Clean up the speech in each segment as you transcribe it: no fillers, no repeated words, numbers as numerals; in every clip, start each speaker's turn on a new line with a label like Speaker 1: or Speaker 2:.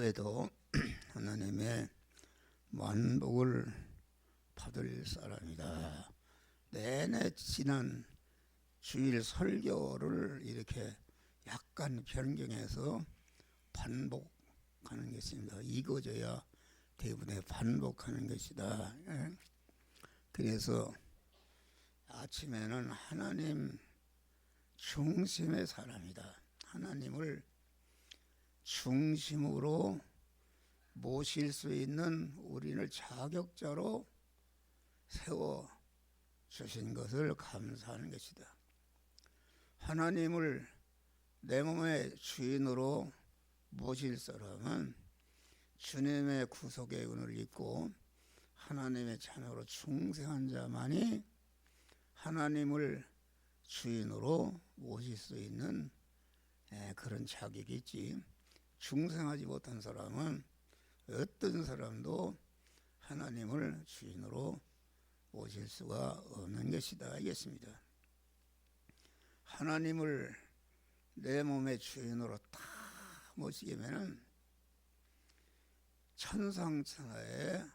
Speaker 1: 올해도 하나님의 만복을 받을 사람이다. 내내 지난 주일 설교를 이렇게 약간 변경해서 반복하는 것입니다. 익어져야 대부분에 반복하는 것이다. 그래서 아침에는 하나님 중심의 사람이다. 하나님을 중심으로 모실 수 있는 우리를 자격자로 세워주신 것을 감사하는 것이다. 하나님을 내 몸의 주인으로 모실 사람은 주님의 구속의 은혜를 입고 하나님의 자녀로 충성한 자만이 하나님을 주인으로 모실 수 있는 그런 자격이 있지. 충성하지 못한 사람은 어떤 사람도 하나님을 주인으로 모실 수가 없는 것이다 알겠습니다. 하나님을 내 몸의 주인으로 다 모시려면은 천상천하에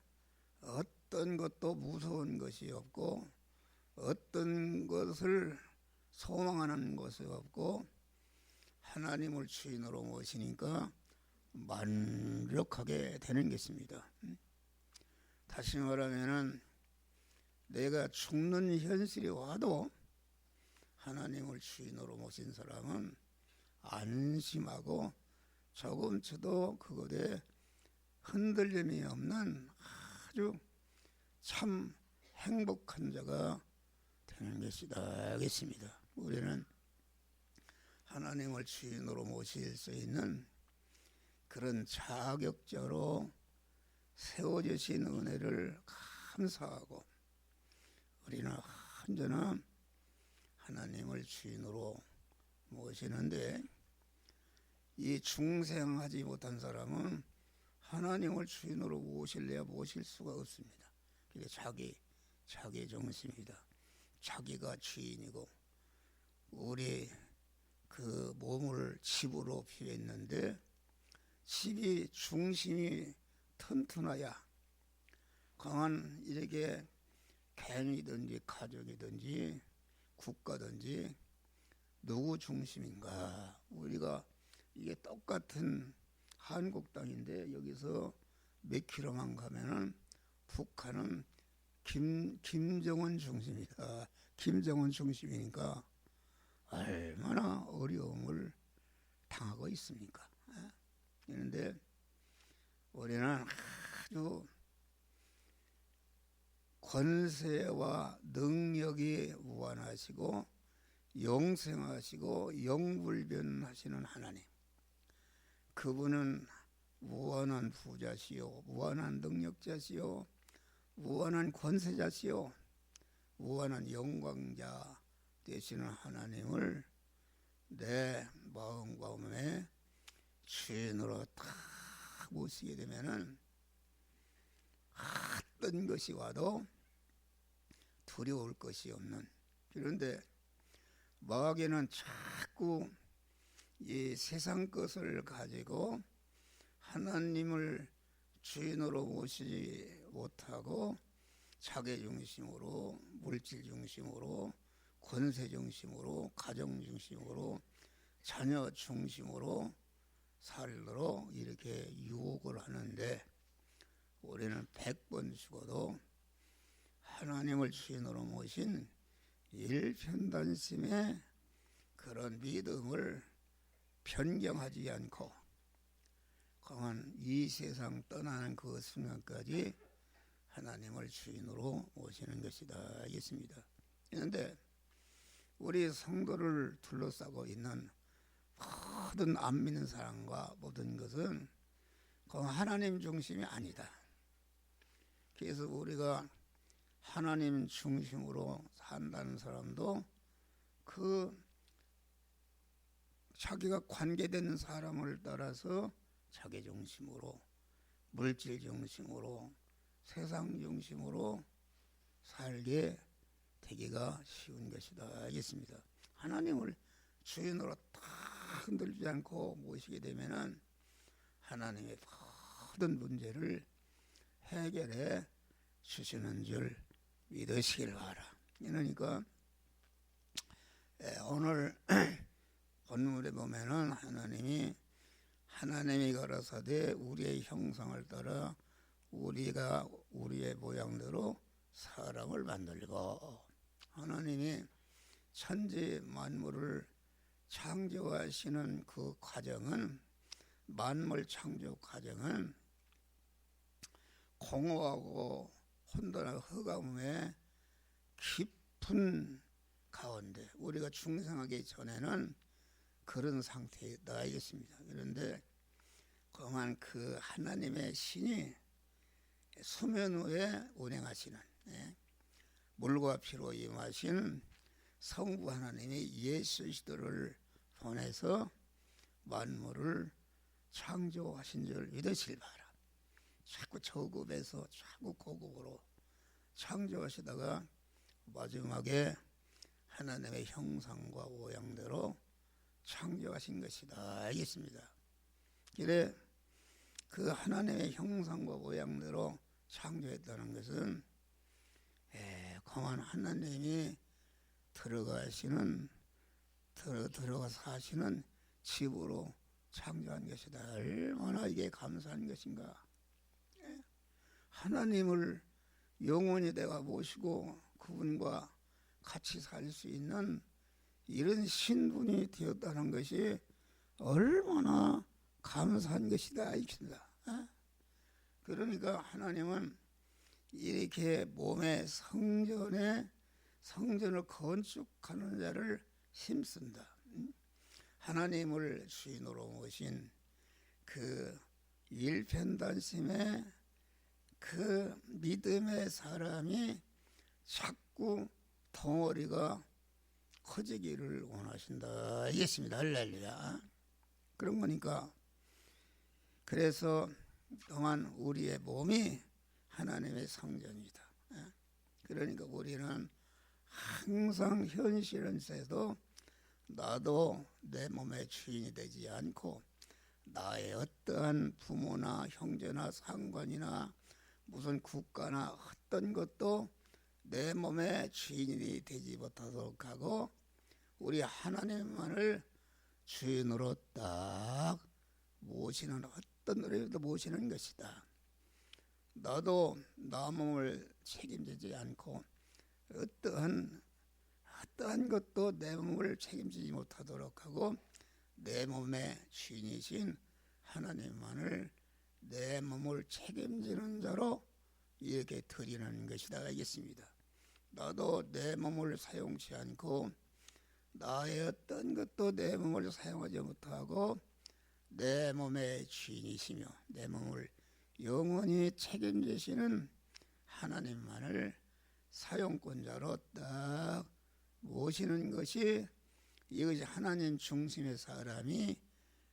Speaker 1: 어떤 것도 무서운 것이 없고 어떤 것을 소망하는 것이 없고 하나님을 주인으로 모시니까 만족하게 되는 것입니다. 다시 말하면은 내가 죽는 현실이 와도 하나님을 주인으로 모신 사람은 안심하고 조금쯤도 그것에 흔들림이 없는 아주 참 행복한 자가 되는 것이다 하겠습니다. 우리는 하나님을 주인으로 모실 수 있는 그런 자격자로 세워주신 은혜를 감사하고 우리는 언제나 하나님을 주인으로 모시는데 이 중생하지 못한 사람은 하나님을 주인으로 모실래야 모실 수가 없습니다. 그게 자기 중심이다. 자기가 주인이고 우리 그 몸을 집으로 비웠는데 집이 중심이 튼튼해야 강한 이렇게 개인이든지 가족이든지 국가든지 누구 중심인가. 우리가 이게 똑같은 한국 땅인데 여기서 몇 킬로만 가면은 북한은 김정은 중심이다. 김정은 중심이니까 얼마나 어려움을 당하고 있습니까? 그런데 우리는 아주 권세와 능력이 무한하시고 영생하시고 영불변하시는 하나님, 그분은 무한한 부자시요 무한한 능력자시요 무한한 권세자시요 무한한 영광자 되시는 하나님을 내 마음과 몸에 주인으로 딱 모시게 되면은 어떤 것이 와도 두려울 것이 없는. 그런데 마귀는 자꾸 이 세상 것을 가지고 하나님을 주인으로 모시지 못하고 자기 중심으로 물질 중심으로 권세 중심으로 가정 중심으로 자녀 중심으로 살도록 이렇게 유혹을 하는데 우리는 100번 죽어도 하나님을 주인으로 모신 일편단심의 그런 믿음을 변경하지 않고 강한 이 세상 떠나는 그 순간까지 하나님을 주인으로 모시는 것이다 알겠습니다. 그런데 우리 성도를 둘러싸고 있는 모든 안 믿는 사람과 모든 것은 그 하나님 중심이 아니다. 그래서 우리가 하나님 중심으로 산다는 사람도 그 자기가 관계되는 사람을 따라서 자기 중심으로 물질 중심으로 세상 중심으로 살게 되기가 쉬운 것이다 알겠습니다. 하나님을 주인으로 딱 흔들지 않고 모시게 되면은 하나님의 모든 문제를 해결해 주시는 줄 믿으시길 바라. 그러니까 오늘 본문에 보면은 하나님이 가라사대 우리의 형상을 따라 우리가 우리의 모양대로 사람을 만들고, 하나님이 천지 만물을 창조하시는 그 과정은, 만물 창조 과정은 공허하고 혼돈한 흑암의 깊은 가운데 우리가 중생하기 전에는 그런 상태에 나아 있습니다. 그런데 그만 그 하나님의 신이 수면 위에 운행하시는, 물과 피로 임하신 성부 하나님이 예수 그리스도를 보내서 만물을 창조하신 줄 믿으시길 바라. 자꾸 저급에서 자꾸 고급으로 창조하시다가 마지막에 하나님의 형상과 모양대로 창조하신 것이다, 알겠습니다. 그래 그 하나님의 형상과 모양대로 창조했다는 것은 공한 하나님이 들어가 사시는 집으로 창조한 것이다. 얼마나 이게 감사한 것인가. 하나님을 영원히 내가 모시고 그분과 같이 살 수 있는 이런 신분이 되었다는 것이 얼마나 감사한 것이다, 이겁니다. 그러니까 하나님은 이렇게 몸의 성전을 건축하는 자를 힘쓴다. 하나님을 주인으로 모신 그 일편단심의 그 믿음의 사람이 자꾸 덩어리가 커지기를 원하신다, 알겠습니다. 할렐루야. 그런 거니까, 그래서 또한 우리의 몸이 하나님의 성전이다. 그러니까 우리는 항상 현실에서도 나도 내 몸의 주인이 되지 않고 나의 어떠한 부모나 형제나 상관이나 무슨 국가나 어떤 것도 내 몸의 주인이 되지 못하도록 하고 우리 하나님만을 주인으로 딱 모시는, 어떤 노래도 모시는 것이다. 나도 나 몸을 책임지지 않고 어떠한 것도 내 몸을 책임지지 못하도록 하고 내 몸의 주인이신 하나님만을 내 몸을 책임지는 자로 이렇게 드리는 것이다, 알겠습니다. 나도 내 몸을 사용치 않고 나의 어떤 것도 내 몸을 사용하지 못하고 내 몸의 주인이시며 내 몸을 영원히 책임지시는 하나님만을 사용권자로 딱 모시는 것이, 이것이 하나님 중심의 사람이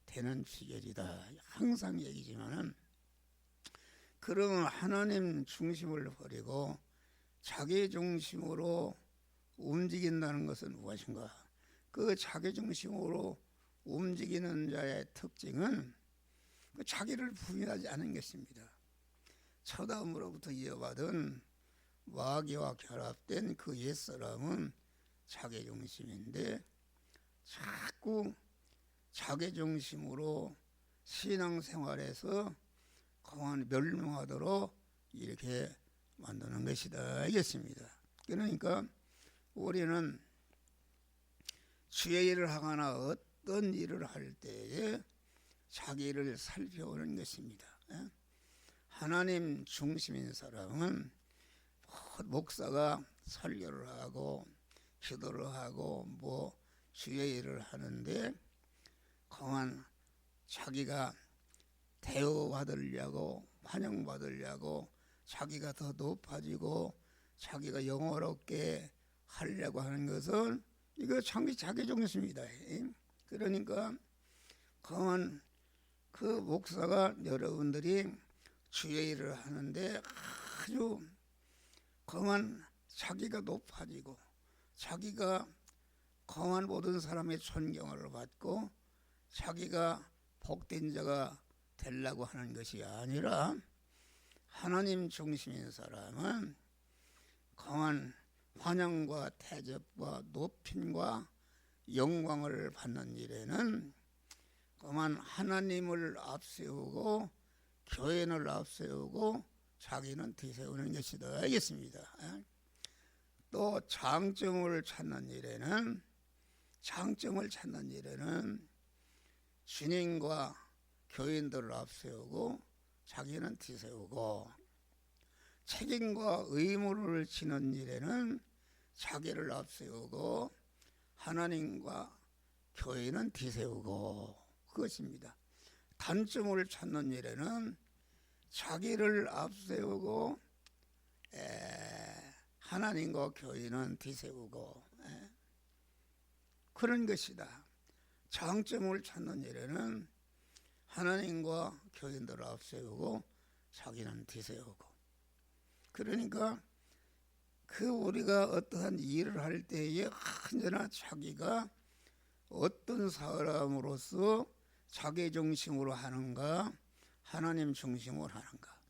Speaker 1: 되는 비결이다. 항상 얘기지만은, 그러면 하나님 중심을 버리고 자기 중심으로 움직인다는 것은 무엇인가? 그 자기 중심으로 움직이는 자의 특징은 그 자기를 부인하지 않은 것입니다. 처다음으로부터 이어받은 마귀와 결합된 그 옛사람은 자기 중심인데 자꾸 자기 중심으로 신앙생활에서 강한 멸망하도록 이렇게 만드는 것이다, 알겠습니다. 그러니까 우리는 주의 일을 하거나 어떤 일을 할 때에 자기를 살펴보는 것입니다. 하나님 중심인 사람은 목사가 설교를 하고 기도를 하고 주의 일을 하는데 강한 자기가 대우받으려고 환영받으려고 자기가 더 높아지고 자기가 영어롭게 하려고 하는 것은 이거 자기 중심이다. 그러니까 강한 그 목사가 여러분들이 주의 일을 하는데 아주 강한 자기가 높아지고 자기가 강한 모든 사람의 존경을 받고 자기가 복된 자가 되려고 하는 것이 아니라 하나님 중심인 사람은 강한 환영과 대접과 높임과 영광을 받는 일에는 그만 하나님을 앞세우고 교인을 앞세우고 자기는 뒤세우는 것이다 알겠습니다. 또 장점을 찾는 일에는 주님과 교인들을 앞세우고 자기는 뒤세우고, 책임과 의무를 지는 일에는 자기를 앞세우고 하나님과 교인은 뒤세우고, 그것입니다. 단점을 찾는 일에는 자기를 앞세우고 하나님과 교인은 뒤세우고, 그런 것이다. 장점을 찾는 일에는 하나님과 교인들을 앞세우고 자기는 뒤세우고. 그러니까 우리가 어떠한 일을 할 때에 언제나 자기가 어떤 사람으로서 자기 중심으로 하는가, 하나님 중심으로 하는가.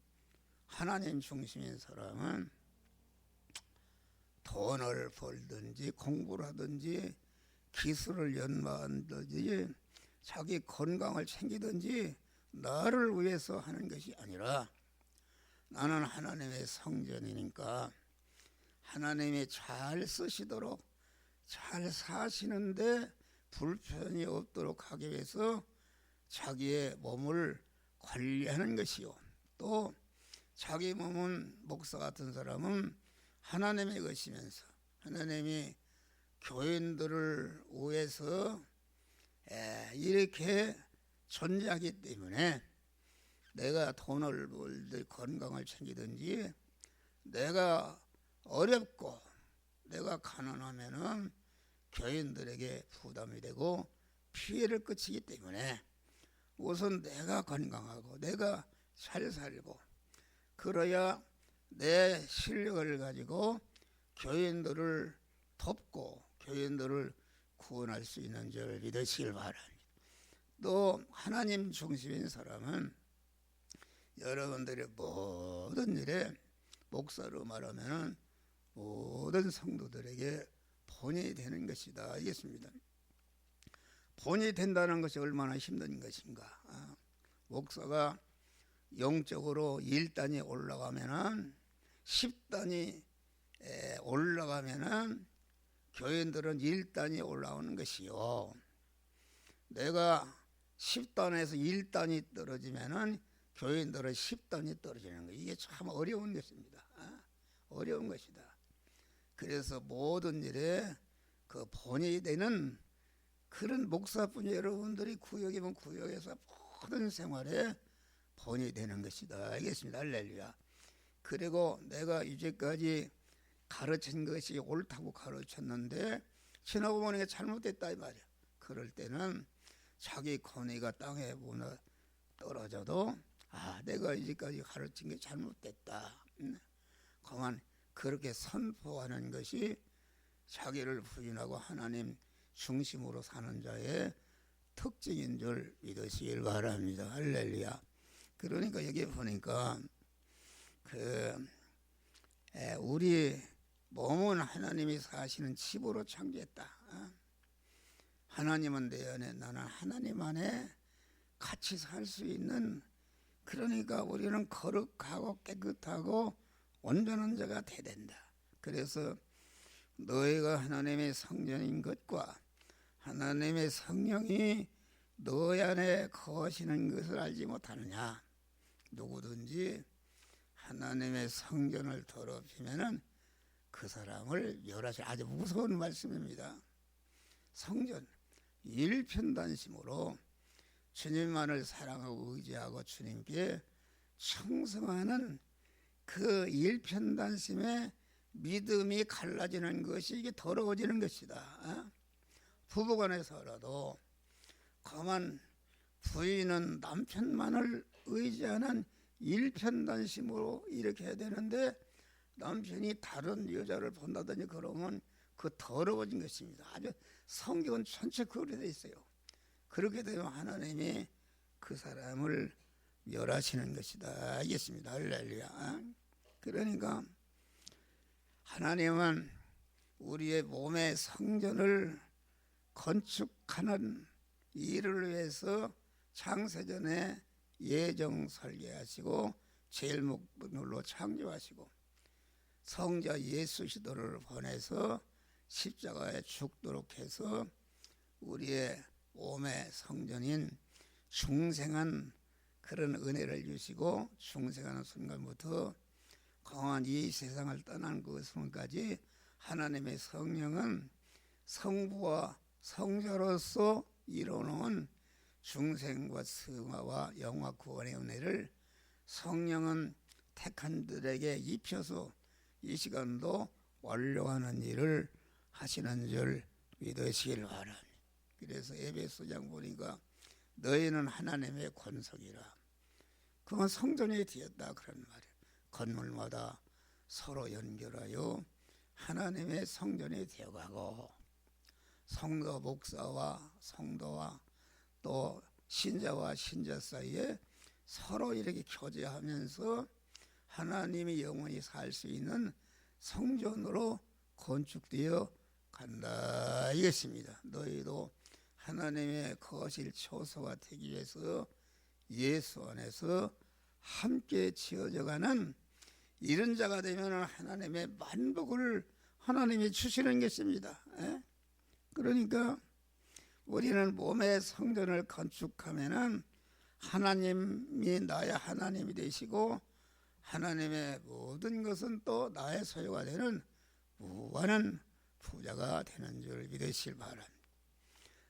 Speaker 1: 하나님 중심인 사람은 돈을 벌든지 공부를 하든지 기술을 연마하든지 자기 건강을 챙기든지 나를 위해서 하는 것이 아니라, 나는 하나님의 성전이니까 하나님이 잘 쓰시도록, 잘 사시는데 불편이 없도록 하기 위해서 자기의 몸을 관리하는 것이요, 또 자기 몸은, 목사 같은 사람은 하나님의 것이면서 하나님이 교인들을 위해서 이렇게 존재하기 때문에 내가 돈을 벌든지 건강을 챙기든지, 내가 어렵고 내가 가난하면은 교인들에게 부담이 되고 피해를 끼치기 때문에 우선 내가 건강하고 내가 잘 살고, 그래야 내 실력을 가지고 교인들을 돕고 교인들을 구원할 수 있는 줄 믿으시길 바랍니다. 또 하나님 중심인 사람은 여러분들의 모든 일에, 목사로 말하면 모든 성도들에게 본이 되는 것이다 알겠습니다. 본이 된다는 것이 얼마나 힘든 것인가. 목사가 영적으로 1단이 올라가면은 10단이 올라가면은 교인들은 1단이 올라오는 것이요, 내가 10단에서 1단이 떨어지면은 교인들은 10단이 떨어지는 거예요. 이게 참 어려운 것입니다. 어려운 것이다. 그래서 모든 일에 그 본이 되는 그런 목사뿐이 여러분들이 구역이면 구역에서 모든 생활에 본이 되는 것이다 알겠습니다. 할렐루야. 그리고 내가 이제까지 가르친 것이 옳다고 가르쳤는데 지나고 보니까 잘못됐다 이 말이야. 그럴 때는 자기 권위가 땅에 무너 떨어져도 내가 이제까지 가르친 게 잘못됐다. 그만 그렇게 선포하는 것이 자기를 부인하고 하나님 중심으로 사는 자의 특징인 줄 믿으시길 바랍니다. 할렐루야. 그러니까 여기 보니까 우리 몸은 하나님이 사시는 집으로 창조했다. 하나님은 내 안에, 나는 하나님 안에 같이 살 수 있는, 그러니까 우리는 거룩하고 깨끗하고 온전한 자가 돼야 된다. 그래서 너희가 하나님의 성전인 것과 하나님의 성령이 너희 안에 거하시는 것을 알지 못하느냐. 누구든지 하나님의 성전을 더럽히면은 그 사람을 멸하시. 아주 무서운 말씀입니다. 성전, 일편단심으로 주님만을 사랑하고 의지하고 주님께 충성하는 그 일편단심에 믿음이 갈라지는 것이 이게 더러워지는 것이다. 부부간에서라도 그만 부인은 남편만을 의지하는 일편단심으로 이렇게 해야 되는데 남편이 다른 여자를 본다든지 그러면 그 더러워진 것입니다. 아주 성경은 전체 그렇게 되어 있어요. 그렇게 되면 하나님이 그 사람을 멸하시는 것이다. 알겠습니다. 할렐루야. 그러니까 하나님은 우리의 몸의 성전을 건축하는 일을 위해서 창세전에 예정 설계하시고 제일 목적으로 창조하시고 성자 예수 시도를 보내서 십자가에 죽도록 해서 우리의 몸의 성전인 중생한 그런 은혜를 주시고 중생하는 순간부터 강한 이 세상을 떠난 그 순간까지 하나님의 성령은 성부와 성자로서 이루어놓은 중생과 승화와 영화 구원의 은혜를 성령은 택한 들에게 입혀서 이 시간도 완료하는 일을 하시는 줄 믿으시길 바랍니다. 그래서 에베소장 보니까 너희는 하나님의 권속이라. 그건 성전이 되었다 그런 말이에요. 건물마다 서로 연결하여 하나님의 성전이 되어가고 성도 목사와 성도와 또 신자와 신자 사이에 서로 이렇게 교제하면서 하나님이 영원히 살 수 있는 성전으로 건축되어 간다 이것입니다. 너희도 하나님의 거실 초소가 되기 위해서 예수 안에서 함께 지어져가는 이런 자가 되면 하나님의 만복을 하나님이 주시는 것입니다. 그러니까 우리는 몸의 성전을 건축하면은 하나님이 나의 하나님이 되시고 하나님의 모든 것은 또 나의 소유가 되는 무한한 부자가 되는 줄 믿으시길 바랍니다.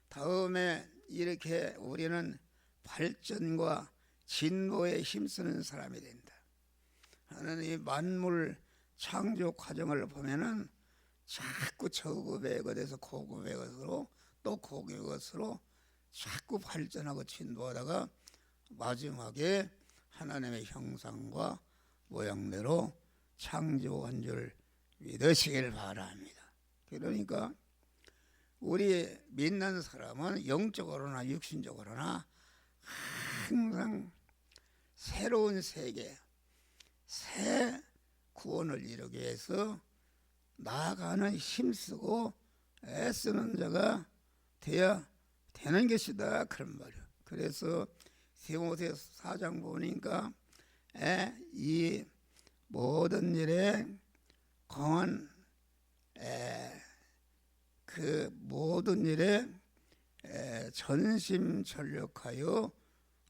Speaker 1: 다음에 이렇게 우리는 발전과 진보에 힘쓰는 사람이 된다. 하나님이 만물 창조 과정을 보면은 자꾸 저급의 것에서 고급의 것으로 또 고급의 것으로 자꾸 발전하고 진보하다가 마지막에 하나님의 형상과 모양대로 창조한 줄 믿으시길 바랍니다. 그러니까 우리 믿는 사람은 영적으로나 육신적으로나 항상 새로운 세계, 새 구원을 이루기 위해서 나아가는 힘쓰고 애쓰는 자가 되어야 되는 것이다 그런 말이에요. 그래서 디모데서 4장 보니까 이 모든 일에 강한 그 모든 일에 전심전력하여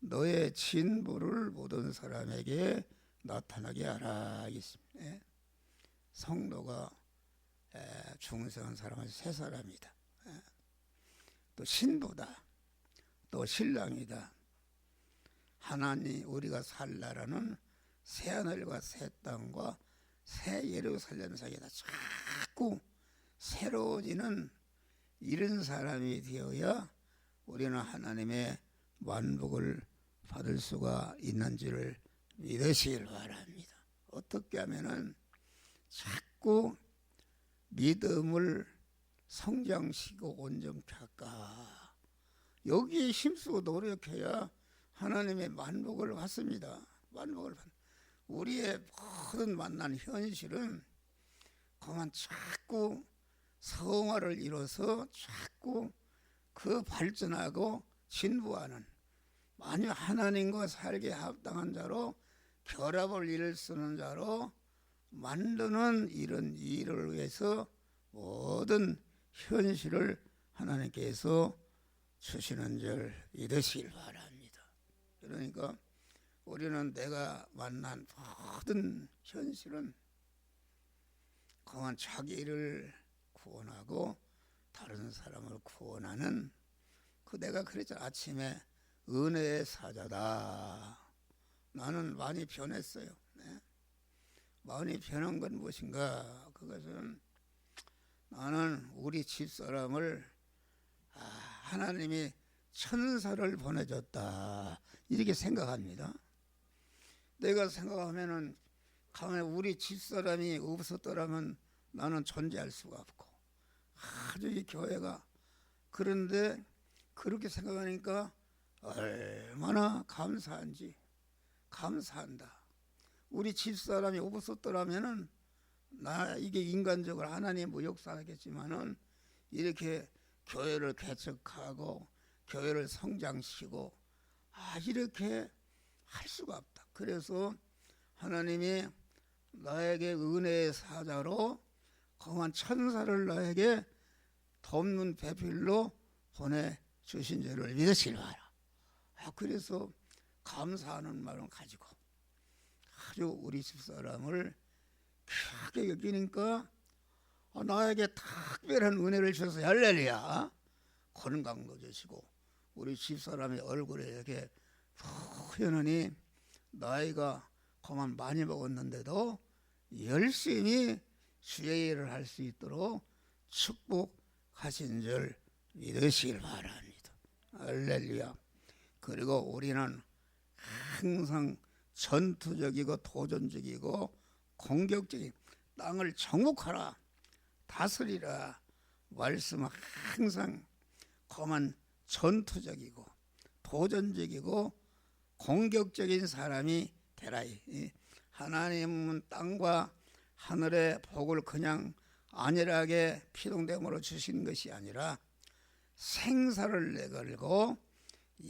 Speaker 1: 너의 진보를 모든 사람에게 나타나게 하라. 성도가 중생한 사람은 세 사람이다. 또 신부다. 또 신랑이다. 하나님 우리가 살 나라는 새하늘과 새 땅과 새 예루살렘 사이에다 자꾸 새로워지는 이런 사람이 되어야 우리는 하나님의 만복을 받을 수가 있는 줄을 믿으시길 바랍니다. 어떻게 하면은 자꾸 믿음을 성장시키고 온전케 할까? 여기에 힘쓰고 노력해야 하나님의 만복을 받습니다. 만복을 받. 우리의 모든 만난 현실은 그만 자꾸 성화를 이뤄서 자꾸 그 발전하고 진부하는 만약 하나님과 살게 합당한 자로 결합을 이룰 수 있는 자로 만드는 이런 일을 위해서 모든 현실을 하나님께서 주시는 줄 믿으시길 바랍니다. 그러니까 우리는 내가 만난 모든 현실은 그만 자기를 구원하고 다른 사람을 구원하는 그 내가 그랬잖아. 아침에 은혜의 사자다. 나는 많이 변했어요. 많이 변한 건 무엇인가? 그것은 나는 우리 집사람을 하나님이 천사를 보내줬다 이렇게 생각합니다. 내가 생각하면은 가만히 우리 집사람이 없었더라면 나는 존재할 수가 없고 아주 이 교회가 그런데 그렇게 생각하니까 얼마나 감사한지 감사한다. 우리 집사람이 없었더라면은 나 이게 인간적으로 하나님 뭐 역사하겠지만은 이렇게 교회를 개척하고 교회를 성장시키고 이렇게 할 수가 없다. 그래서 하나님이 나에게 은혜의 사자로 거한 천사를 나에게 돕는 배필로 보내주신 줄을 믿으시기 바라. 그래서 감사하는 마음을 가지고 아주 우리 집사람을 크게 여기니까 나에게 특별한 은혜를 주셔서 할렐루야. 건강도 주시고 우리 집사람의 얼굴에 이렇게 푸연하니 나이가 그만 많이 먹었는데도 열심히 주의 일을 할 수 있도록 축복하신 줄 믿으시길 바랍니다. 할렐루야. 그리고 우리는 항상 전투적이고 도전적이고 공격적인 땅을 정복하라 다스리라 말씀은 항상 그만 전투적이고 도전적이고 공격적인 사람이 되라. 하나님은 땅과 하늘의 복을 그냥 안일하게 피동됨으로 주신 것이 아니라 생사를 내걸고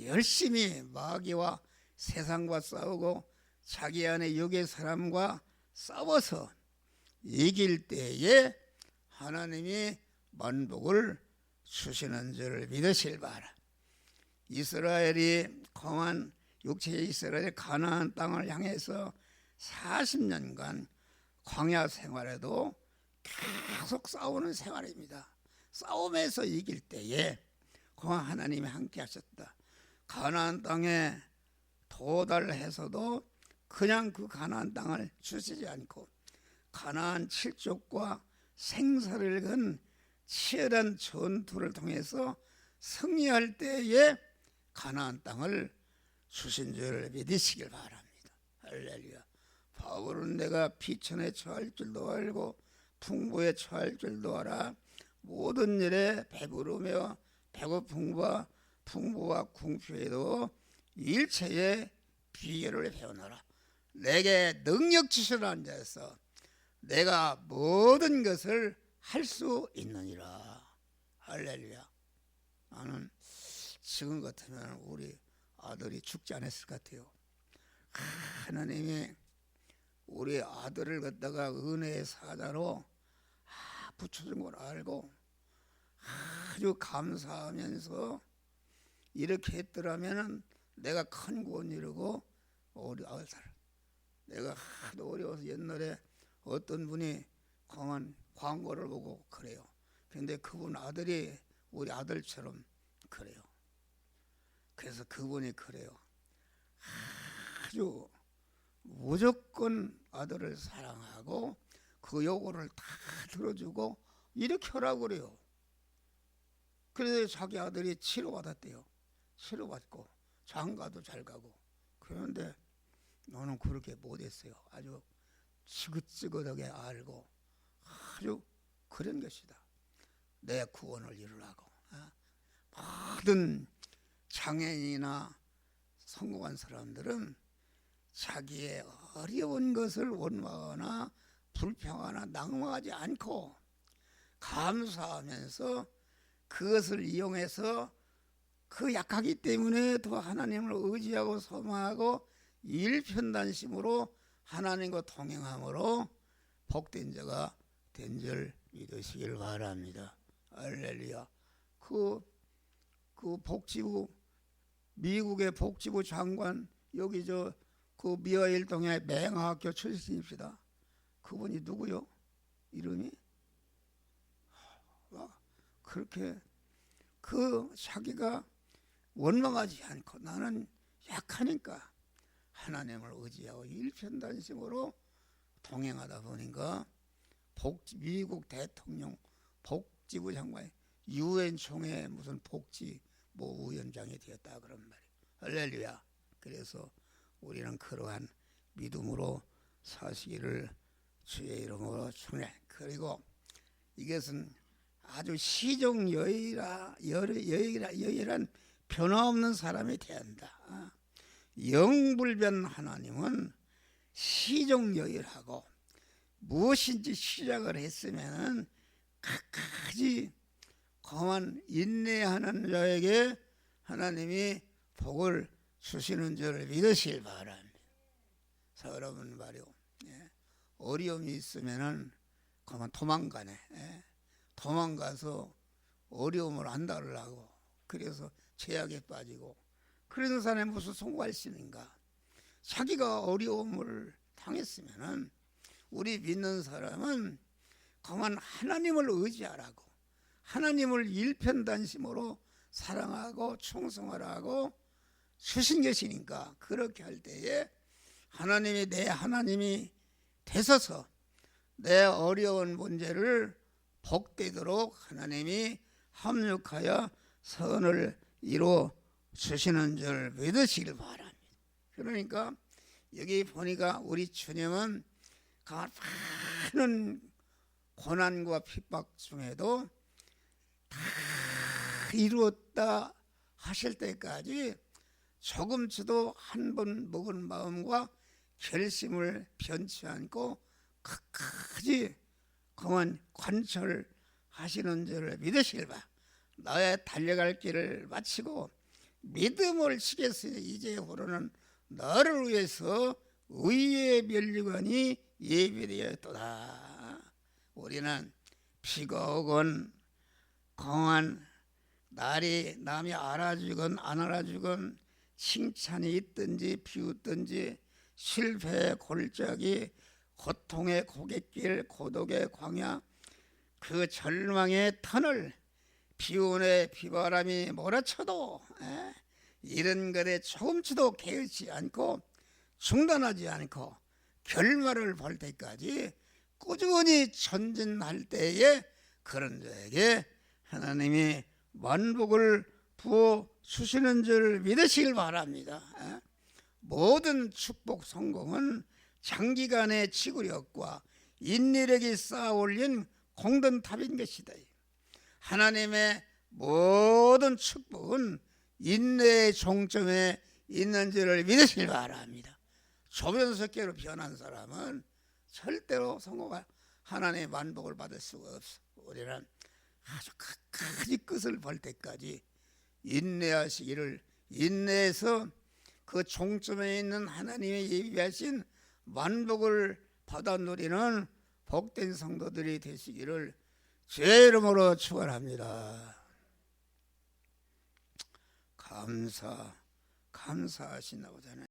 Speaker 1: 열심히 마귀와 세상과 싸우고 자기 안에 육의 사람과 싸워서 이길 때에 하나님이 만복을 주시는 줄 믿으실 바라. 이스라엘이 거한 육체의 이스라엘의 가나안 땅을 향해서 40년간 광야 생활에도 계속 싸우는 생활입니다. 싸움에서 이길 때에 거한 하나님이 함께 하셨다. 가나안 땅에 도달해서도 그냥 그 가나안 땅을 주시지 않고 가나안 7족과 생사를 건 치열한 전투를 통해서 승리할 때에 가나안 땅을 주신 줄 믿으시길 바랍니다. 할렐루야. 바울은 내가 비천에 처할 줄도 알고 풍부에 처할 줄도 알아 모든 일에 배부르며 배고픔과 풍부와 궁핍에도 일체의 비결을 배우노라. 내게 능력 주시라는 자에서 내가 모든 것을 할 수 있느니라. 할렐루야. 나는 지금 같으면 우리 아들이 죽지 않았을 것 같아요. 하나님이 우리 아들을 갖다가 은혜의 사자로 붙여준 걸 알고 아주 감사하면서 이렇게 했더라면 내가 큰 구원 이루고 우리 아들 내가 하도 어려워서 옛날에 어떤 분이 강한 광고를 보고 그래요. 그런데 그분 아들이 우리 아들처럼 그래요. 그래서 그분이 그래요. 아주 무조건 아들을 사랑하고 그 요구를 다 들어주고 이렇게 하라고 그래요. 그래서 자기 아들이 치료받았대요. 치료받고 장가도 잘 가고. 그런데 너는 그렇게 못했어요. 아주 지긋지긋하게 알고 아주 그런 것이다. 내 구원을 이루라고. 모든 장애인이나 성공한 사람들은 자기의 어려운 것을 원망하거나 불평하거나 낙망하지 않고 감사하면서 그것을 이용해서 그 약하기 때문에 더 하나님을 의지하고 소망하고 일편단심으로 하나님과 동행함으로 복된 자가 된 줄 믿으시길 바랍니다. 할렐루야. 그 복지부 미국의 복지부 장관 여기 그 미하일동의 맹학교 출신입니다. 그분이 누구요? 이름이? 그렇게 자기가 원망하지 않고 나는 약하니까 하나님을 의지하고 일편단심으로 동행하다 보니까 미국 대통령 복지부 장관이 유엔 총회 무슨 복지 위원장이 되었다 그런 말이에요. 할렐루야. 그래서 우리는 그러한 믿음으로 사시기를 주의 이름으로 축원해. 그리고 이것은 아주 시종여일한 변화없는 사람이 돼야 한다. 영불변 하나님은 시종여일하고 무엇인지 시작을 했으면 끝까지 그만 인내하는 자에게 하나님이 복을 주시는 줄 믿으시길 바랍니다. 여러분 말이요, 어려움이 있으면은 그만 도망가네. 도망가서 어려움을 안 달라고, 그래서 죄악에 빠지고, 그래서 사람이 무슨 성공할 수 있는가? 자기가 어려움을 당했으면은 우리 믿는 사람은 그만 하나님을 의지하라고, 하나님을 일편단심으로 사랑하고 충성하라고 주신 것이니까, 그렇게 할 때에 하나님이 내 하나님이 되셔서 내 어려운 문제를 복되도록 하나님이 합력하여 선을 이루어 주시는 줄 믿으시길 바랍니다. 그러니까 여기 보니까 우리 주님은 많은 고난과 핍박 중에도 다 이루었다 하실 때까지 조금치도 한 번 먹은 마음과 결심을 변치 않고 끝까지 그만 관철하시는 줄을 믿으시길 바. 나의 달려갈 길을 마치고 믿음을 지겠으니 이제부로는 너를 위해서 의의 면류관이 예비되었도다. 우리는 비가 오건 공한 날이 남이 알아주건 안 알아주건, 칭찬이 있든지 비웃든지, 실패의 골짜기, 고통의 고갯길, 고독의 광야, 그 절망의 터널, 비운의 비바람이 몰아쳐도 이런 것에 조금치도 개의치 않고 중단하지 않고 결말을 볼 때까지 꾸준히 전진할 때에 그런 자에게 하나님이 만복을 부어 주시는 줄 믿으시길 바랍니다. 모든 축복 성공은 장기간의 지구력과 인내력이 쌓아 올린 공든탑인 것이다. 하나님의 모든 축복은 인내의 종점에 있는 줄을 믿으시길 바랍니다. 조변석계로 변한 사람은 절대로 성공할 하나님의 만복을 받을 수가 없어. 우리는 아주 끝까지 끝을 볼 때까지 인내하시기를, 인내해서 그 종점에 있는 하나님의 예비하신 만복을 받아 누리는 복된 성도들이 되시기를 주의 이름으로 축원합니다. 감사하시나 보잖아요.